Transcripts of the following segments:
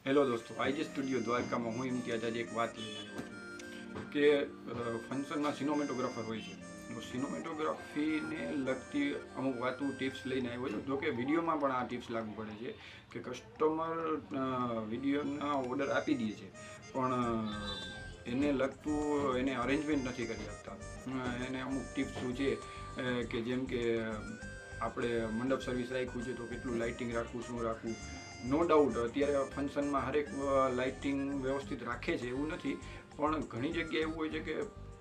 Hello દોસ્તો, IG studio દ્વારકામાં હું ઇમ્તિયાઝ આજે એક વાત લઈને આવ્યો છું કે ફંક્શનમાં સિનોમેટોગ્રાફર હોય છે. સિનોમેટોગ્રાફીને લગતી અમુક વાતો ટિપ્સ લઈને આવ્યો છું. જોકે વિડીયોમાં પણ આ ટિપ્સ લાગુ પડે છે કે કસ્ટમર વિડીયોના ઓર્ડર આપી દે છે પણ એને લગતું એને અરેન્જમેન્ટ નથી કરી આપતા. એને અમુક ટિપ્સ શું છે કે જેમ કે આપણે મંડપ સર્વિસ રાખ્યું છે તો કેટલું લાઇટિંગ રાખવું, શું રાખવું. નો ડાઉટ અત્યારે ફંક્શનમાં હરેક લાઇટિંગ વ્યવસ્થિત રાખે છે એવું નથી, પણ ઘણી જગ્યાએ એવું હોય છે કે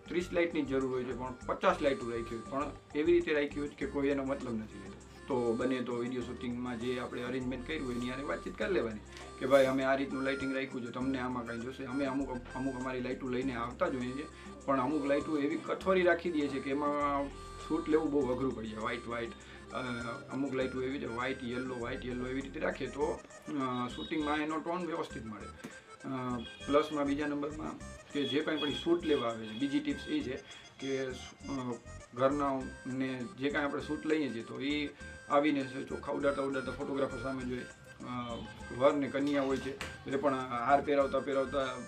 30 લાઇટની જરૂર હોય છે પણ 50 લાઇટો રાખી હોય, પણ એવી રીતે રાખી હોય કે કોઈ એનો મતલબ નથી લેતો. તો બને તો વિડીયો શૂટિંગમાં જે આપણે અરેન્જમેન્ટ કર્યું હોય એની યારે વાતચીત કરી લેવાની કે ભાઈ અમે આ રીતનું લાઇટિંગ રાખ્યું છે, તમને આમાં કાંઈ જોશે. અમે અમુક અમારી લાઇટો લઈને આવતા જ હોઈએ છીએ, પણ અમુક લાઇટો એવી કઠોરી રાખી દઈએ છીએ કે એમાં શૂટ લેવું બહુ અઘરું પડી જાય. વ્હાઇટ અમુક લાઇટો એવી છે વ્હાઇટ યલો એવી રીતે રાખીએ તો શૂટિંગમાં એનો ટોન વ્યવસ્થિત મળે. પ્લસમાં બીજા નંબરમાં કે જે કાંઈ પણ શૂટ લેવા આવે છે, બીજી ટિપ્સ એ છે કે ઘરના ને જે કાંઈ આપણે શૂટ લઈએ છીએ તો એ આવીને ચોખ્ખા ઉડાડતા ફોટોગ્રાફર સામે જોઈએ. વર ને કન્યા હોય છે એટલે પણ હાર પહેરાવતા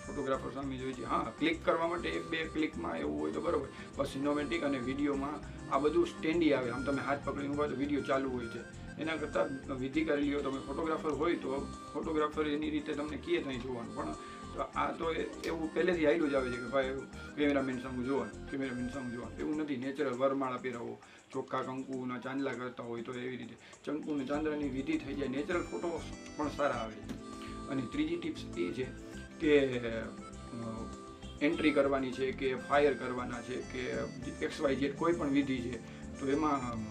ફોટોગ્રાફર સામે જોઈએ છે. હા, ક્લિક કરવા માટે 1-2 ક્લિકમાં એવું હોય તો બરાબર, બસ સિનેમેટિક અને વિડીયોમાં આ બધું સ્ટેન્ડી આવે. આમ તમે હાથ પકડીને ઉભા તો વિડીયો ચાલુ હોય છે. એના કરતાં વિધિ કરી લ્યો. તમે ફોટોગ્રાફર હોય તો ફોટોગ્રાફર એની રીતે તમને કહે ત્યાં જોવાનું, પણ આ તો એવું પહેલેથી આવેલું જ આવે છે કે ભાઈ કેમેરામેન સામું જોવાનું. એવું નથી. નેચરલ વરમાળા પહેરાવો, ચોખ્ખા કંકુના ચાંદલા કરતા હોય તો એવી રીતે ચંકુ અને ચાંદલાની વિધિ થઈ જાય. નેચરલ ફોટો પણ સારા આવે છે. અને ત્રીજી ટિપ્સ એ છે કે એન્ટ્રી કરવાની છે કે ફાયર કરવાના છે કે XYZ કોઈ પણ વિધિ છે તો એમાં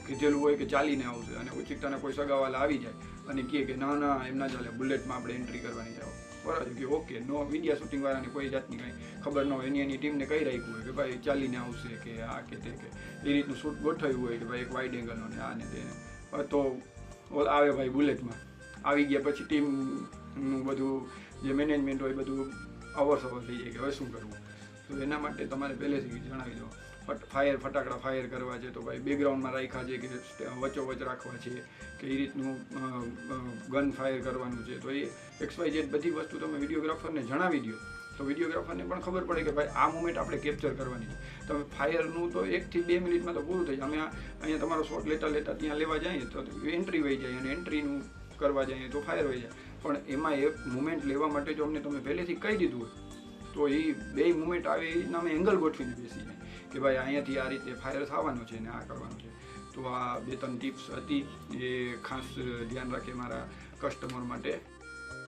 કીધેલું હોય કે ચાલીને આવશે અને ઓચિકતાના કોઈ સગાવાલા આવી જાય અને કહે કે ના એમ ના ચાલે, બુલેટમાં આપણે એન્ટ્રી કરવાની જાઓ, બરાબર કે ઓકે. નો વિડીયા શૂટિંગવાળાને કોઈ જાતની કંઈ ખબર ન હોય, એની ટીમને કહી રાખ્યું હોય કે ભાઈ ચાલીને આવશે કે આ કે તે કે એ રીતનું શૂટ ગોઠવ્યું હોય કે ભાઈ એક વાઇડ એંગલનો ને આ ને તેને, તો આવે ભાઈ બુલેટમાં આવી ગયા પછી ટીમનું બધું જે મેનેજમેન્ટ હોય બધું અવર થઈ જાય કે હવે શું કરવું. તો એના માટે તમારે પહેલેથી જણાવી દો. ફટાકડા ફાયર કરવા છે તો ભાઈ બેકગ્રાઉન્ડમાં રાખ્યા છે કે વચ્ચોવચ રાખવા છે કે એ રીતનું ગન ફાયર કરવાનું છે તો એ XYZ બધી વસ્તુ તમે વિડીયોગ્રાફરને જણાવી દો તો વિડીયોગ્રાફરને પણ ખબર પડે કે ભાઈ આ મુમેન્ટ આપણે કેપ્ચર કરવાની છે. તમે ફાયરનું તો 1 થી 2 મિનિટમાં તો પૂરું થઈ જાય. અમે અહીંયા તમારો શોટ લેતા ત્યાં લેવા જઈએ તો એન્ટ્રી વહી જાય અને એન્ટ્રીનું કરવા જઈએ તો ફાયર વહી જાય. પણ એમાં એક મુમેન્ટ લેવા માટે જો અમને તમે પહેલેથી કહી દીધું હોય તો એ 2 મુમેન્ટ આવે એ રીતના અમે એંગલ ગોઠવીને બેસી જાય કે ભાઈ અહીંયાથી આ રીતે ફાયર થવાનો છે ને આ કરવાનું છે. તો આ 2-3 ટિપ્સ હતી એ ખાસ ધ્યાન રાખે મારા કસ્ટમર માટે.